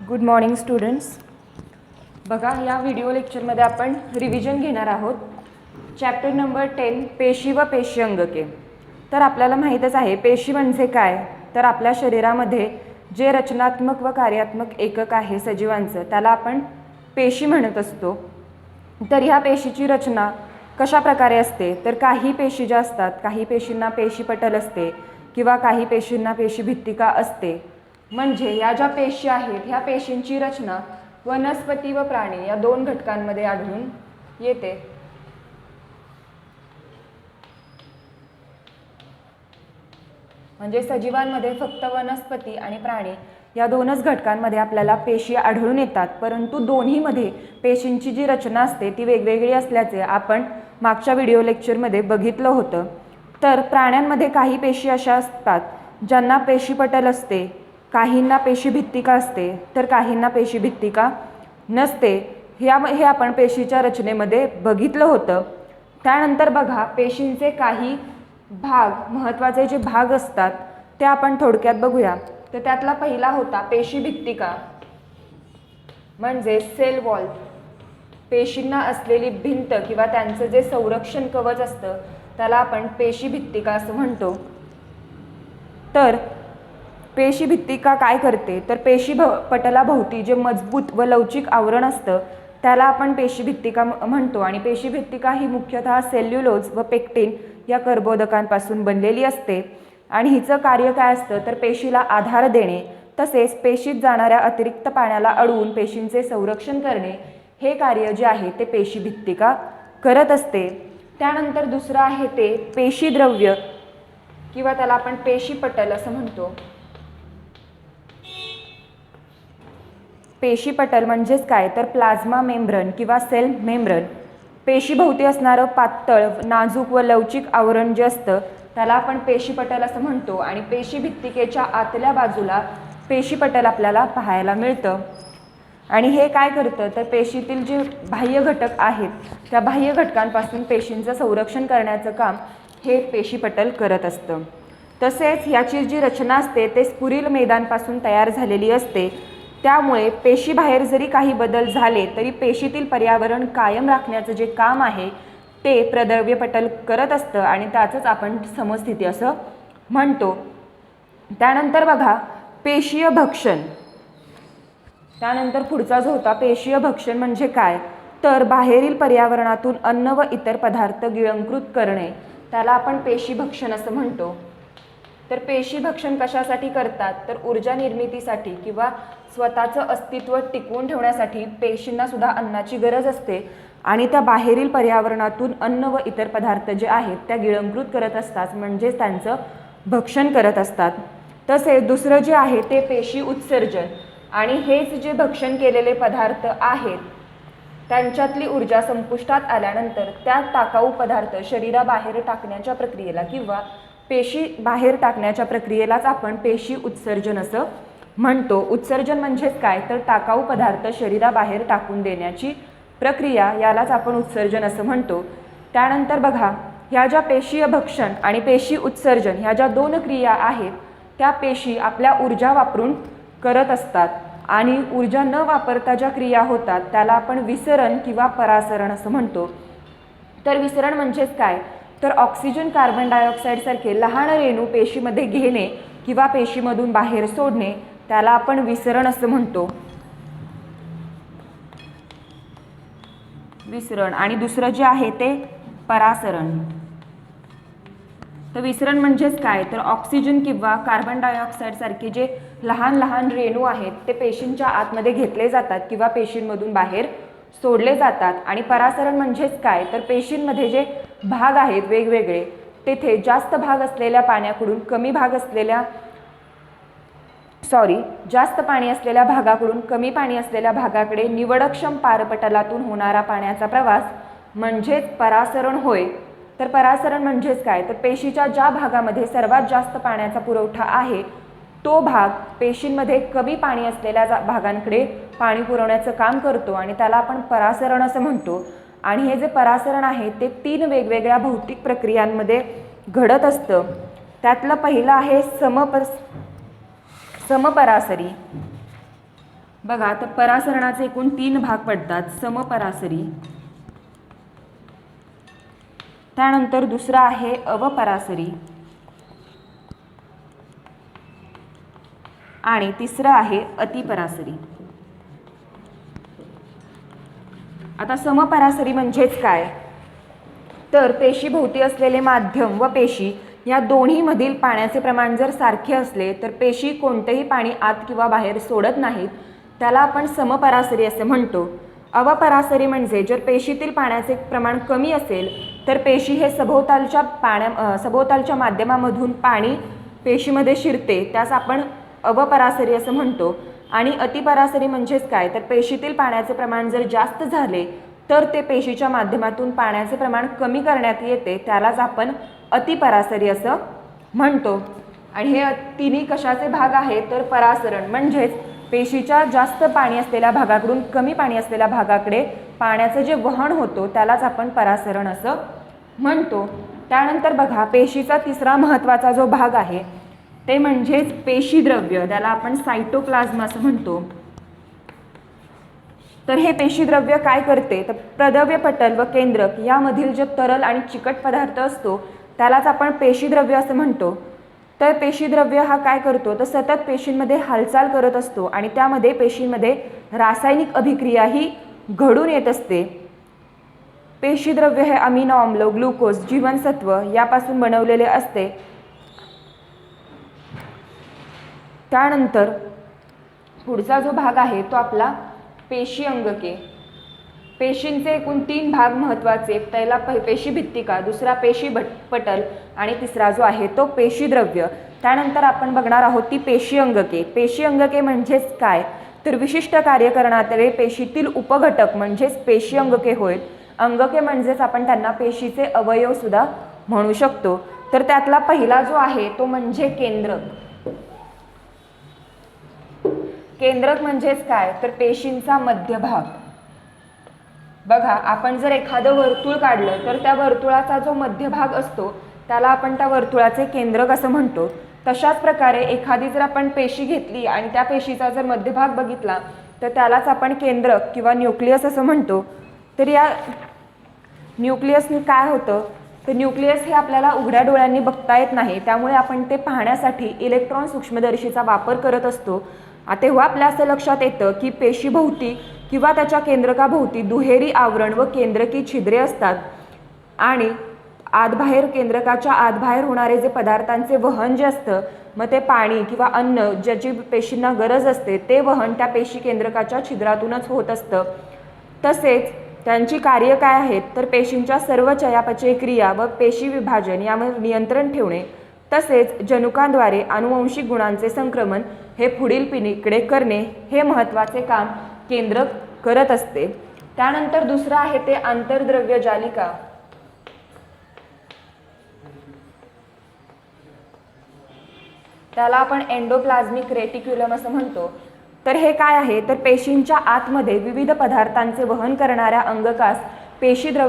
Good morning students. बघा, या video लेक्चरमध्ये आपण रिव्हिजन घेणार आहोत. चॅप्टर नंबर 10 पेशी व पेशी अंगके. तर आपल्याला माहीतच आहे पेशी म्हणजे काय. तर आपल्या शरीरामध्ये जे रचनात्मक व कार्यात्मक एकक आहे सजीवांचं त्याला आपण पेशी म्हणत असतो. तर ह्या पेशीची रचना कशा प्रकारे असते तर काही पेशी ज्या असतात, काही पेशींना पेशीपटल असते किंवा काही पेशींना पेशीभित्तिका असते. म्हणजे या ज्या पेशी आहेत ह्या पेशींची रचना वनस्पती व प्राणी या दोन घटकांमध्ये आढळून येते. म्हणजे सजीवांमध्ये फक्त वनस्पती आणि प्राणी या दोनच घटकांमध्ये आपल्याला पेशी आढळून येतात. परंतु दोन्हीमध्ये पेशींची जी रचना असते ती वेगवेगळी असल्याचे आपण मागच्या व्हिडिओ लेक्चरमध्ये बघितलं होतं. तर प्राण्यांमध्ये काही पेशी अशा असतात ज्यांना पेशीपटल असते, काहींना पेशीभित्तिका असते तर काहींना पेशीभित्तिका नसते. हे आपण पेशीच्या रचनेमध्ये बघितलं होतं. त्यानंतर बघा, पेशींचे काही भाग, महत्त्वाचे जे भाग असतात ते आपण थोडक्यात बघूया. तर त्यातला पहिला होता पेशीभित्तिका म्हणजे सेल वॉल. पेशींना असलेली भिंत किंवा त्यांचं जे संरक्षण कवच असतं त्याला आपण पेशीभित्तिका असं म्हणतो. तर पेशीभित्तिका काय करते तर पटलाभोवती जे मजबूत व लवचिक आवरण असतं त्याला आपण पेशीभित्तिका म्हणतो. आणि पेशीभित्तिका ही मुख्यतः सेल्युलोज व पेक्टिन या कर्बोदकांपासून बनलेली असते. आणि हिचं कार्य काय असतं तर पेशीला आधार देणे तसेच पेशीत जाणाऱ्या अतिरिक्त पाण्याला अडवून पेशींचे संरक्षण करणे हे कार्य जे आहे ते पेशीभित्तिका करत असते. त्यानंतर दुसरं आहे ते पेशीद्रव्य किंवा त्याला आपण पेशीपटल असं म्हणतो. पेशीपटल म्हणजेच काय तर प्लाझ्मा मेम्ब्रन किंवा सेल मेम्ब्रन. पेशीभोवती असणारं पातळ, नाजूक व लवचिक आवरण जे असतं त्याला आपण पेशीपटल असं म्हणतो. आणि पेशीभित्तिकेच्या आतल्या बाजूला पेशीपटल आपल्याला पाहायला मिळतं. आणि हे काय करतं तर पेशीतील जे बाह्य घटक आहेत त्या बाह्य घटकांपासून पेशींचं संरक्षण करण्याचं काम हे पेशीपटल करत असतं. तसेच याची जी रचना असते ते स्फुरील मेदांपासून तयार झालेली असते. त्यामुळे पेशीबाहेर जरी काही बदल झाले तरी पेशीतील पर्यावरण कायम राखण्याचं जे काम आहे ते प्रद्रव्यपटल करत असतं आणि त्याचंच आपण समस्थिती असं म्हणतो. त्यानंतर बघा, पेशीय भक्षण. त्यानंतर पुढचा जो होता पेशीय भक्षण म्हणजे काय तर बाहेरील पर्यावरणातून अन्न व इतर पदार्थ गिळंकृत करणे त्याला आपण पेशीभक्षण असं म्हणतो. तर पेशीभक्षण कशासाठी करतात तर ऊर्जा निर्मितीसाठी किंवा स्वतःचं अस्तित्व टिकवून ठेवण्यासाठी पेशींना सुद्धा अन्नाची गरज असते. आणि त्या बाहेरील पर्यावरणातून अन्न व इतर पदार्थ जे आहेत त्या गिळंकृत करत असतात म्हणजेच त्यांचं भक्षण करत असतात. तसेच दुसरं जे आहे ते पेशी उत्सर्जन. आणि हेच जे भक्षण केलेले पदार्थ आहेत त्यांच्यातली ऊर्जा संपुष्टात आल्यानंतर त्या टाकाऊ पदार्थ शरीराबाहेर टाकण्याच्या प्रक्रियेला किंवा पेशी बाहेर टाकण्याच्या प्रक्रियेलाच आपण पेशी उत्सर्जन असं म्हणतो. उत्सर्जन म्हणजेच काय तर टाकाऊ पदार्थ शरीराबाहेर टाकून देण्याची प्रक्रिया, यालाच आपण उत्सर्जन असं म्हणतो. त्यानंतर बघा, ह्या ज्या पेशीय भक्षण आणि पेशी उत्सर्जन ह्या ज्या दोन क्रिया आहेत त्या पेशी आपल्या ऊर्जा वापरून करत असतात. आणि ऊर्जा न वापरता ज्या क्रिया होतात त्याला आपण विसरण किंवा परासरण असं म्हणतो. तर विसरण म्हणजेच काय तर ऑक्सिजन, कार्बन डायऑक्साईड सारखे लहान रेणू पेशीमध्ये घेणे किंवा पेशीमधून बाहेर सोडणे त्याला आपण विसरण असं म्हणतो. विसरण. आणि दुसरं जे आहे ते परासरण. तर विसरण म्हणजेच काय तर ऑक्सिजन किंवा कार्बन डायऑक्साईड सारखे जे लहान लहान रेणू आहेत ते पेशींच्या आतमध्ये घेतले जातात किंवा पेशींमधून बाहेर सोडले जातात. आणि परासरण म्हणजेच काय तर पेशींमध्ये जे भाग आहेत वेगवेगळे तेथे जास्त भाग असलेल्या पाण्याकडून जास्त पाणी असलेल्या भागाकडून कमी पाणी असलेल्या भागाकडे निवडक्षम पारपटलातून होणारा पाण्याचा प्रवास म्हणजेच परासरण होय. तर परासरण म्हणजेच काय तर पेशीच्या ज्या भागामध्ये सर्वात जास्त पाण्याचा पुरवठा आहे तो भाग पेशींमध्ये कमी पाणी असलेल्या भागांकडे पाणी पुरवण्याचं काम करतो आणि त्याला आपण परासरण असं म्हणतो. आणि हे जे परासरण आहे ते 3 वेगवेगळ्या भौतिक प्रक्रियांमध्ये घडत असतं. त्यातलं पहिलं आहे समपरासरी. बघा, तर परासरणाचे एकूण 3 भाग पडतात. समपरासरी, त्यानंतर दुसरा आहे अवपरासरी आणि तिसरं आहे अतिपरासरी. आता समपरासरी म्हणजेच काय, तर पेशीभोवती असलेले माध्यम व पेशी या दोन्हीमधील पाण्याचे प्रमाण जर सारखे असले तर पेशी कोणतेही पाणी आत किंवा बाहेर सोडत नाहीत, त्याला आपण समपरासरी असे म्हणतो. अवपरासरी म्हणजे जर पेशीतील पाण्याचे प्रमाण कमी असेल तर पेशी हे सभोवतालच्या माध्यमामधून पाणी पेशीमध्ये शिरते, त्यास आपण अवपरासरी असं म्हणतो. आणि अतिपरासरी म्हणजेच काय, तर पेशीतील पाण्याचे प्रमाण जर जास्त झाले तर ते पेशीच्या माध्यमातून पाण्याचे प्रमाण कमी करण्यात येते, त्यालाच आपण अतिपरासरी असं म्हणतो. आणि हे तिन्ही कशाचे भाग आहे, तर परासरण म्हणजेच पेशीच्या जास्त पाणी असलेल्या भागाकडून कमी पाणी असलेल्या भागाकडे पाण्याचं जे वहन होतं त्यालाच आपण परासरण असं म्हणतो. त्यानंतर बघा, पेशीचा तिसरा महत्त्वाचा जो भाग आहे ते म्हणजेच पेशीद्रव्य, त्याला आपण सायटोप्लाझ्म असं म्हणतो. तर हे पेशीद्रव्य काय करते, तर प्रद्रव्य पटल व केंद्रक यामधील जो तरल आणि चिकट पदार्थ असतो त्यालाच आपण पेशीद्रव्य असं म्हणतो. तर पेशीद्रव्य हा काय करतो, तर सतत पेशींमध्ये हालचाल करत असतो आणि त्यामध्ये पेशींमध्ये रासायनिक अभिक्रियाही घडून येत असते. पेशीद्रव्य हे अमिनो आम्ल, ग्लुकोज, जीवनसत्व यापासून बनवलेले असते. त्यानंतर पुढचा जो भाग आहे तो आपला पेशी अंगके. पेशींचे एकूण 3 भाग महत्त्वाचे, पहिला पेशीभित्तिका, दुसरा पेशीपटल आणि तिसरा जो आहे तो पेशीद्रव्य. त्यानंतर आपण बघणार आहोत ती पेशी अंगके. पेशी अंगके म्हणजेच काय, तर विशिष्ट कार्य करणारे पेशीतील उपघटक म्हणजेच पेशी अंगके होय. अंगके म्हणजेच आपण त्यांना पेशीचे अवयव सुद्धा म्हणू शकतो. तर त्यातला पहिला जो आहे तो म्हणजे केंद्रक. केंद्रक म्हणजेच काय, तर पेशींचा मध्यभाग. बघा, आपण जर एखादं वर्तुळ काढलं तर त्या वर्तुळाचा जो मध्यभाग असतो त्याला आपण त्या वर्तुळाचे केंद्रक असं म्हणतो. तशाच प्रकारे एखादी जर आपण पेशी घेतली आणि त्या पेशीचा जर मध्यभाग बघितला तर त्यालाच आपण केंद्रक किंवा न्यूक्लियस असं म्हणतो. तर या न्यूक्लियसने काय होतं, तर न्यूक्लियस हे आपल्याला उघड्या डोळ्यांनी बघता येत नाही, त्यामुळे आपण ते पाहण्यासाठी इलेक्ट्रॉन सूक्ष्मदर्शीचा वापर करत असतो. तेव्हा आपल्या असं लक्षात येतं की पेशीभोवती किंवा त्याच्या केंद्रकाभोवती दुहेरी आवरण व केंद्रकी छिद्रे असतात आणि आतबाहेर, केंद्रकाच्या आतबाहेर होणारे जे पदार्थांचे वहन जे असतं, मग ते पाणी किंवा अन्न ज्याची पेशींना गरज असते ते वहन त्या पेशी केंद्रकाच्या छिद्रातूनच होत असतं. तसेच त्यांची कार्य काय आहेत, तर पेशींच्या सर्व चयापचय क्रिया व पेशी विभाजन यावर नियंत्रण ठेवणे, तसेच जनुकांद्वारे आनुवंशिक गुणांचे संक्रमण हे पुढील पिढीकडे करणे, हे महत्त्वाचे काम केंद्रक करत असते. त्यानंतर दुसरं आहे ते आंतरद्रव्य जालिका. त्याला आपण एंडोप्लाझ्मिक रेटिक्युलम असं म्हणतो. तर हे काय आहे, तर पेशींच्या आतमध्ये विविध पदार्थांचे वहन करणाऱ्या अंगकास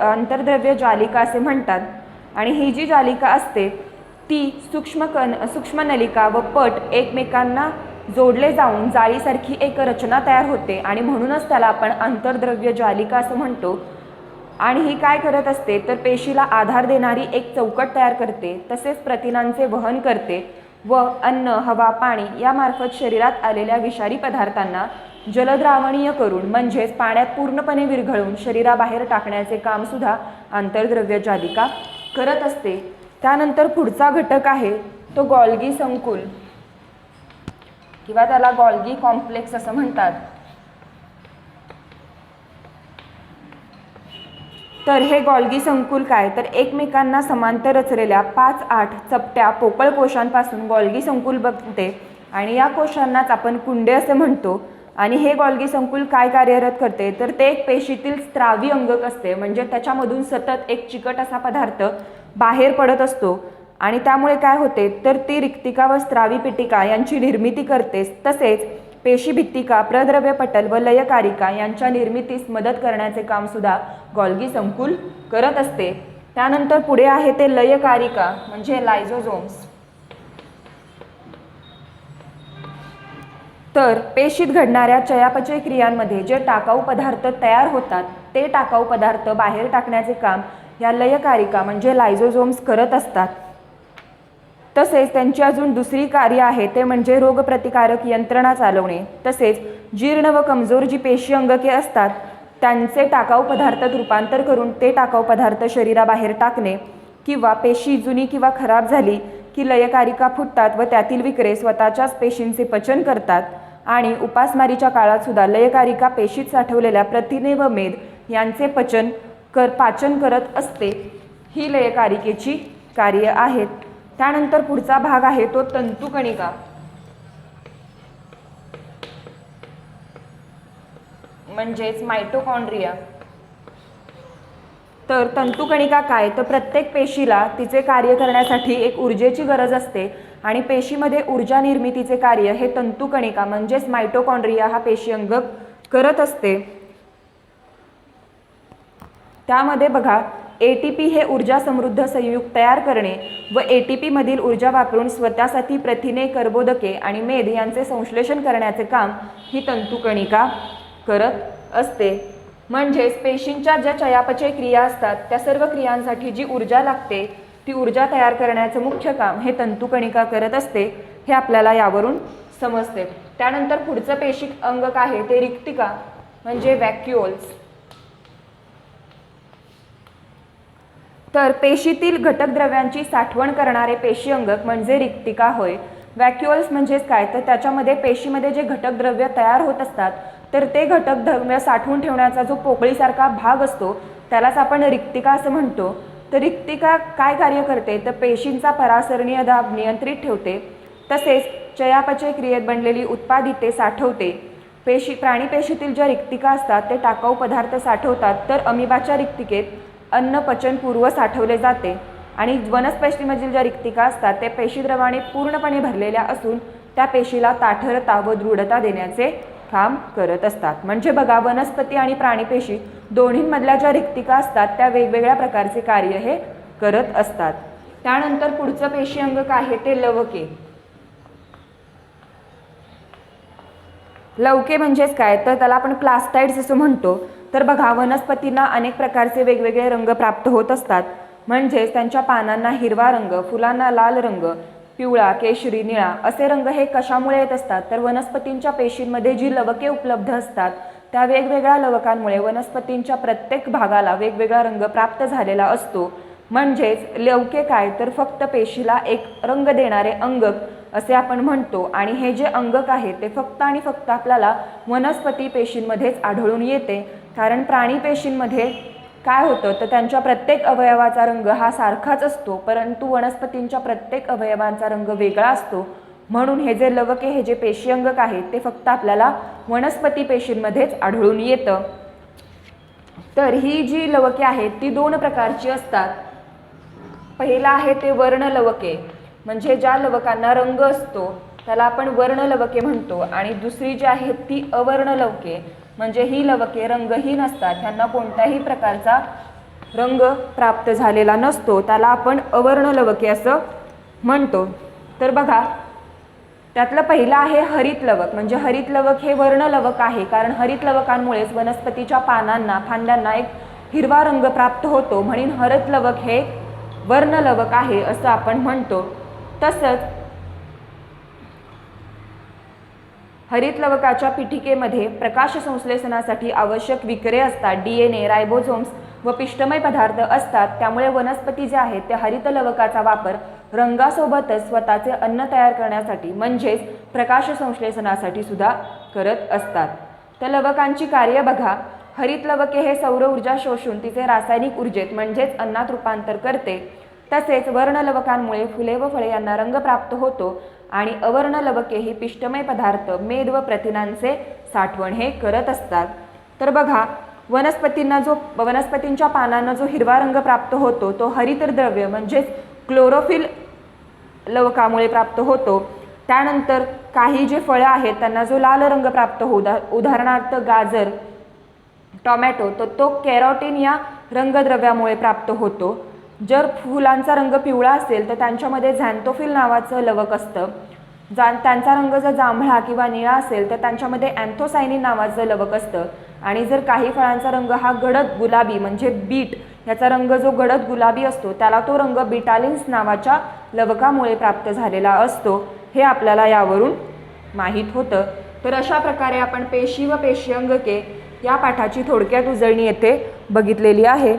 आंतरद्रव्य जालिका असे म्हणतात. आणि ही जी जालिका असते ती सूक्ष्म नलिका व पट एकमेकांना जोडले जाऊन जाळीसारखी एक रचना तयार होते आणि म्हणूनच त्याला आपण आंतरद्रव्य जालिका असं म्हणतो. आणि ही काय करत असते, तर पेशीला आधार देणारी एक चौकट तयार करते, तसेच प्रथिनांचे वहन करते व अन्न, हवा, पाणी यामार्फत शरीरात आलेल्या विषारी पदार्थांना जलद्रावणीय करून म्हणजेच पाण्यात पूर्णपणे विरघळून शरीराबाहेर टाकण्याचे काम सुद्धा आंतरद्रव्य जालिका करत असते. त्यानंतर पुढचा घटक आहे तो गॉल्गी संकुल किंवा त्याला गॉल्गी कॉम्प्लेक्स असं म्हणतात. तर हे गॉल्गी संकुल काय, तर एकमेकांना समांतर रचलेल्या 5-8 चपट्या पोकळ कोशांपासून गॉल्गी संकुल बनते आणि या कोशांनाच आपण कुंडे असे म्हणतो. आणि हे गॉल्गी संकुल काय कार्यरत करते, तर ते एक पेशीतील स्त्रावी अंगक असते, म्हणजे त्याच्यामधून सतत एक चिकट असा पदार्थ बाहेर पडत असतो आणि त्यामुळे काय होते, तर ती रिक्तिका व स्त्रावी पिटिका यांची निर्मिती करते. तसेच पेशीभित्तिका, प्रद्रव्य पटल व लयकारिका यांच्या निर्मितीस मदत करण्याचे काम सुद्धा गॉल्गी संकुल करत असते. त्यानंतर पुढे आहे ते लयकारिका म्हणजे लायझोझोम्स. तर पेशीत घडणाऱ्या चयापचय क्रियांमध्ये जे टाकाऊ पदार्थ तयार होतात ते टाकाऊ पदार्थ बाहेर टाकण्याचे काम या लयकारिका म्हणजे लायझोझोम्स करत असतात. तसेच त्यांची अजून दुसरी कार्य आहे ते म्हणजे रोगप्रतिकारक यंत्रणा चालवणे. तसेच जीर्ण व कमजोर जी पेशी अंगके असतात त्यांचे टाकाऊ पदार्थात रूपांतर करून ते टाकाऊ पदार्थ शरीराबाहेर टाकणे, किंवा पेशी जुनी किंवा खराब झाली की लयकारिका फुटतात व त्यातील विकरे स्वतःच्याच पेशींचे पचन करतात. आणि उपासमारीच्या काळात सुद्धा लयकारिका पेशीत साठवलेल्या प्रथिने व मेद यांचे पाचन करत असते. ही लयकारिकेची कार्य आहेत. त्यानंतर पुढचा भाग आहे तो तंतुकणिका. म्हणजेच मायटोकॉन्ड्रिया. तर तंतुकणिका काय, तर प्रत्येक पेशीला तिचे कार्य करण्यासाठी एक ऊर्जेची गरज असते आणि पेशीमध्ये ऊर्जा निर्मितीचे कार्य हे तंतुकणिका म्हणजेच मायटोकॉन्ड्रिया हा पेशी अंगक करत असते. त्यामध्ये बघा ATP हे ऊर्जा समृद्ध संयुग तयार करणे व ATP मधील ऊर्जा वापरून स्वतःसाठी प्रथिने, कर्बोदके आणि मेद यांचे संश्लेषण करण्याचे काम ही तंतुकणिका करत असते. म्हणजेच पेशींच्या ज्या चयापचय क्रिया असतात त्या सर्व क्रियांसाठी जी ऊर्जा लागते ती ऊर्जा तयार करण्याचं मुख्य काम हे तंतुकणिका करत असते. हे आपल्याला यावरून समजते. त्यानंतर पुढचं पेशिक अंगक आहे ते रिक्तिका म्हणजे व्हॅक्युओल्स. तर पेशीतील घटक द्रव्यांची साठवण करणारे पेशी अंगक म्हणजे रिक्तिका होय. व्हॅक्युओल्स म्हणजेच काय, तर त्याच्यामध्ये पेशीमध्ये जे घटक द्रव्य तयार होत असतात तर ते घटक द्रव्य साठवून ठेवण्याचा जो पोकळीसारखा भाग असतो त्यालाच आपण रिक्तिका असं म्हणतो. तर रिक्तिका काय कार्य करते, तर पेशींचा परासरणीय दाब नियंत्रित ठेवते. तसेच चयापचय क्रियेत बनलेली उत्पादिते साठवते. प्राणी पेशीतील ज्या रिक्तिका असतात ते टाकाऊ पदार्थ साठवतात, तर अमिबाच्या रिक्तिकेत अन्न पचनपूर्व साठवले जाते. आणि वनस्पतीमधील ज्या रिक्तिका असतात ते पेशीद्रवाने पूर्णपणे भरलेल्या असून त्या पेशीला ताठरता व दृढता देण्याचे काम करत असतात. म्हणजे बघा वनस्पती आणि प्राणी पेशी दोन्हींमधल्या ज्या रिक्तिका असतात त्या वेगवेगळ्या प्रकारचे कार्य हे करत असतात. त्यानंतर पुढचं पेशी अंगक आहे ते लवके. लवके म्हणजेच काय, तर त्याला आपण प्लास्टाइड्स असं म्हणतो. तर बघा वनस्पतींना अनेक प्रकारचे वेगवेगळे रंग प्राप्त होत असतात. म्हणजेच त्यांच्या पानांना हिरवा रंग, फुलांना लाल रंग, पिवळा, केशरी, निळा असे रंग हे कशामुळे येत असतात, तर वनस्पतींच्या पेशींमध्ये जी लवके उपलब्ध असतात त्या वेगवेगळ्या लवकांमुळे वनस्पतींच्या प्रत्येक भागाला वेगवेगळा रंग प्राप्त झालेला असतो. म्हणजेच लवके काय, तर फक्त पेशीला एक रंग देणारे अंगक असे आपण म्हणतो. आणि हे जे अंगक आहे ते फक्त आणि फक्त आपल्याला वनस्पती पेशींमध्येच आढळून येते. कारण प्राणी पेशींमध्ये काय होतं, तर त्यांच्या प्रत्येक अवयवाचा रंग हा सारखाच असतो, परंतु वनस्पतींच्या प्रत्येक अवयवांचा रंग वेगळा असतो. म्हणून हे जे लवके हे जे पेशी अंगक आहेत ते फक्त आपल्याला वनस्पती पेशींमध्येच आढळून येतं. तर ही जी लवके आहेत ती दोन प्रकारची असतात. पहिला आहे ते वर्णलवके, म्हणजे ज्या लवकांना रंग असतो त्याला आपण वर्णलवके म्हणतो. आणि दुसरी जी आहेत ती अवर्णलवके, म्हणजे ही लवके रंगहीन असतात, त्यांना कोणत्याही प्रकारचा रंग प्राप्त झालेला नसतो, त्याला आपण अवर्णलवके असं म्हणतो. तर बघा त्यातलं पहिलं आहे हरित लवक. म्हणजे हरित लवक हे वर्णलवक आहे, कारण हरित लवकांमुळेच वनस्पतीच्या पानांना, फांद्यांना एक हिरवा रंग प्राप्त होतो, म्हणून हरित लवक हे वर्णलवक आहे असं आपण म्हणतो. तसंच हरित लवकाच्या पिठिकेमध्ये प्रकाश संश्लेषणासाठी आवश्यक विकरे असतात, DNA, रायबोझोम्स व पिष्टमय पदार्थ असतात. त्यामुळे वनस्पती जे आहेत त्या हरित लवकाचा वापर रंगासोबतच स्वतःचे अन्न तयार करण्यासाठी म्हणजेच प्रकाश संश्लेषणासाठी सुद्धा करत असतात. त्या लवकांची कार्य बघा. हरित लवके हे सौर ऊर्जा शोषून तिचे रासायनिक ऊर्जेत म्हणजेच अन्नात रूपांतर करते. तसेच वर्णलवकांमुळे फुले व फळे यांना रंग प्राप्त होतो. आणि अवर्णलवके ही पिष्टमय पदार्थ, मेद व प्रथिनांचे साठवण हे करत असतात. तर बघा वनस्पतींच्या पानांना जो हिरवा रंग प्राप्त होतो तो हरित द्रव्य म्हणजेच क्लोरोफिल लवकामुळे प्राप्त होतो. त्यानंतर काही जे फळं आहेत त्यांना जो लाल रंग प्राप्त होतो, उदाहरणार्थ गाजर, टोमॅटो, तो कॅरोटीन या रंगद्रव्यामुळे प्राप्त होतो. जर फुलांचा रंग पिवळा असेल तर त्यांच्यामध्ये झॅन्थोफिल नावाचं लवक असतं. त्यांचा रंग जर जांभळा किंवा निळा असेल तर त्यांच्यामध्ये अँथोसायनिन नावाचं लवक असतं. आणि जर काही फळांचा रंग हा गडद गुलाबी म्हणजे बीट याचा रंग जो गडद गुलाबी असतो त्याला तो रंग बिटालिन्स नावाच्या लवकामुळे प्राप्त झालेला असतो. हे आपल्याला यावरून माहीत होतं. तर अशा प्रकारे आपण पेशी व पेशी अंगके या पाठाची थोडक्यात उजळणी येथे बघितलेली आहे.